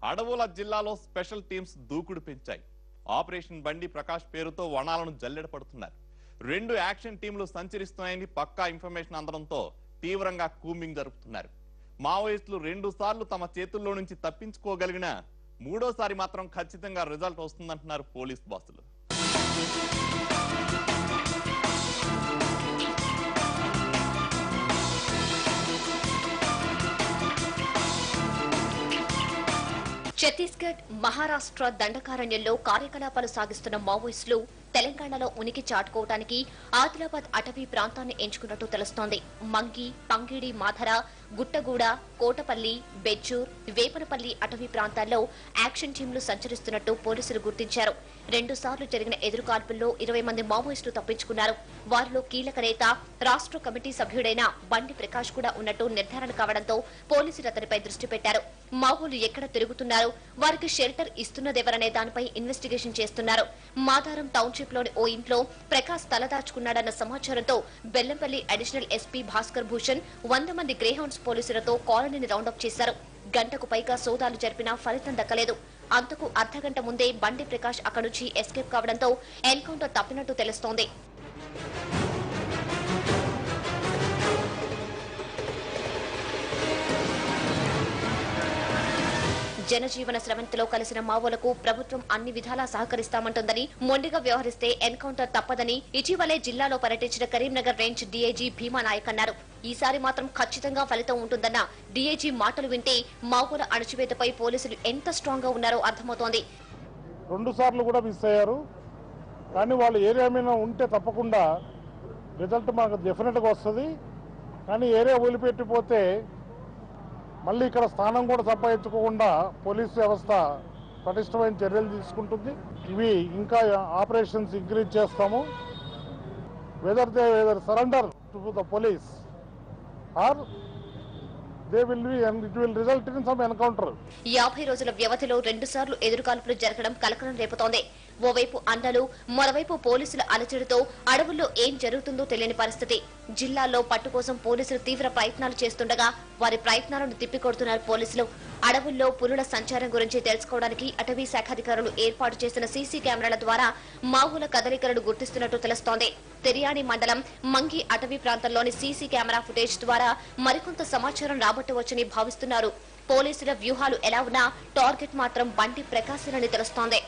అడవుల జిల్లాలో special teams దూకుడు పెంచాయి. ఆపరేషన్ బండి ప్రకాష్ పేరుతో వనాలను జల్లెడ పడుతున్నారు. 2 యాక్షన్ టీంలు సంచరిస్తున్నాయని పక్కా ఇన్ఫర్మేషన్ అందడంతో తీవ్రంగా కూంబింగ్ జరుపుతున్నారు. మావోయిస్టులు 2 సార్లు తమ చేతుల్లో నుంచి తప్పించుకోగలిగిన మూడోసారి మాత్రం ఖచ్చితంగా రిజల్ట్ వస్తుందంటున్నారు పోలీస్ బాసులు. ఛత్తీస్గఢ్, మహారాష్ట్ర దండకారణ్యంలో కార్యకలాపాలు సాగిస్తున్న మావోయిస్టులు తెలంగాణలో ఉనికి చాటుకోవడానికి ఆదిలాబాద్ అటవీ ప్రాంతాన్ని ఎంచుకున్నట్టు తెలుస్తోంది. మంగి, పంగిడి, మాధర, గుట్టగూడ, కోటపల్లి, బెజ్జూర్, వేపనపల్లి అటవీ ప్రాంతాల్లో యాక్షన్ టీంలు సంచరిస్తున్నట్టు పోలీసులు గుర్తించారు. 2 సార్లు జరిగిన ఎదురుకాల్పుల్లో 20 మంది మావోయిస్టులు తప్పించుకున్నారు. వారిలో కీలక నేత, రాష్ట్ర కమిటీ సభ్యుడైన బండి ప్రకాష్ కూడా ఉన్నట్టు నిర్ధారణ కావడంతో పోలీసులు అతనిపై దృష్టి పెట్టారు. మావోలు ఎక్కడ తిరుగుతున్నారు, వారికి షెల్టర్ ఇస్తున్నదెవరనే దానిపై ఇన్వెస్టిగేషన్ చేస్తున్నారు. మాదారం టౌన్షిప్ లోని ఓ ఇంట్లో ప్రకాష్ తలదాచుకున్నాడన్న సమాచారంతో బెల్లంపల్లి అడిషనల్ ఎస్పీ భాస్కర్ భూషణ్ 100 మంది గ్రేహౌండ్స్ పోలీసులతో కాలనీని రౌండప్ చేశారు. గంటకు పైగా సోదాలు జరిపినా ఫలితం దక్కలేదు. అంతకు అర్ధగంట ముందే బండి ప్రకాష్ అక్కడి నుంచి ఎస్కేప్ కావడంతో ఎన్కౌంటర్ తప్పినట్టు తెలుస్తోంది. జనజీవన స్రవంతిలో కలిసిన మావోలకు ప్రభుత్వం అన్ని విధాలా సహకరిస్తామంటుందని, మొండిగా వ్యవహరిస్తే ఎన్కౌంటర్ తప్పదని ఇటీవలే జిల్లాలో పర్యటించిన కరీంనగర్ రేంజ్ డీఐజీ భీమా నాయక్ అన్నారు. ఈసారి మాత్రం ఖచ్చితంగా ఫలితం ఉంటుందన్న డీఐజీ మాటలు వింటే మావోల అణచివేతపై పోలీసులు ఎంత స్ట్రాంగ్ గా ఉన్నారో అర్థమవుతోంది. 2 సార్లు కూడా మిస్ అయ్యారు, కానీ వాళ్ళు ఏరియా మీద ఉంటే తప్పకుండా రిజల్ట్ మనకు డెఫినెట్గా వస్తుంది. కానీ ఏరియా వదిలిపెట్టిపోతే మళ్ళీ ఇక్కడ స్థానం కూడా సంపాదించుకోకుండా పోలీసు వ్యవస్థ పటిష్టమైన చర్యలు తీసుకుంటుంది. ఇవి ఇంకా ఆపరేషన్స్ ఇంక్రీజ్ చేస్తాము. Whether surrender to the police or they will be and it will result in some encounter. 50 రోజుల వ్యవధిలో 2 సార్లు ఎదురుకాల్పులు జరగడం కలకలం రేపుతోంది. ఓవైపు అండలు, మరోవైపు పోలీసుల అలచడితో అడవుల్లో ఏం జరుగుతుందో తెలియని పరిస్థితి. జిల్లాలో పట్టు కోసం పోలీసులు తీవ్ర ప్రయత్నాలు చేస్తుండగా వారి ప్రయత్నాలను తిప్పికొడుతున్నారు పోలీసులు. అడవుల్లో పులుల సంచారం గురించి తెలుసుకోవడానికి అటవీ శాఖ అధికారులు ఏర్పాటు చేసిన సీసీ కెమెరాల ద్వారా మావోల కదలికలను గుర్తిస్తున్నట్టు తెలుస్తోంది. తెరియాని మండలం మంగి అటవీ ప్రాంతంలోని సీసీ కెమెరా ఫుటేజ్ ద్వారా మరికొంత సమాచారం రాబట్టవచ్చని భావిస్తున్నారు. పోలీసుల వ్యూహాలు ఎలా ఉన్నా టార్గెట్ మాత్రం బండి ప్రకాశ్ అని తెలుస్తోంది.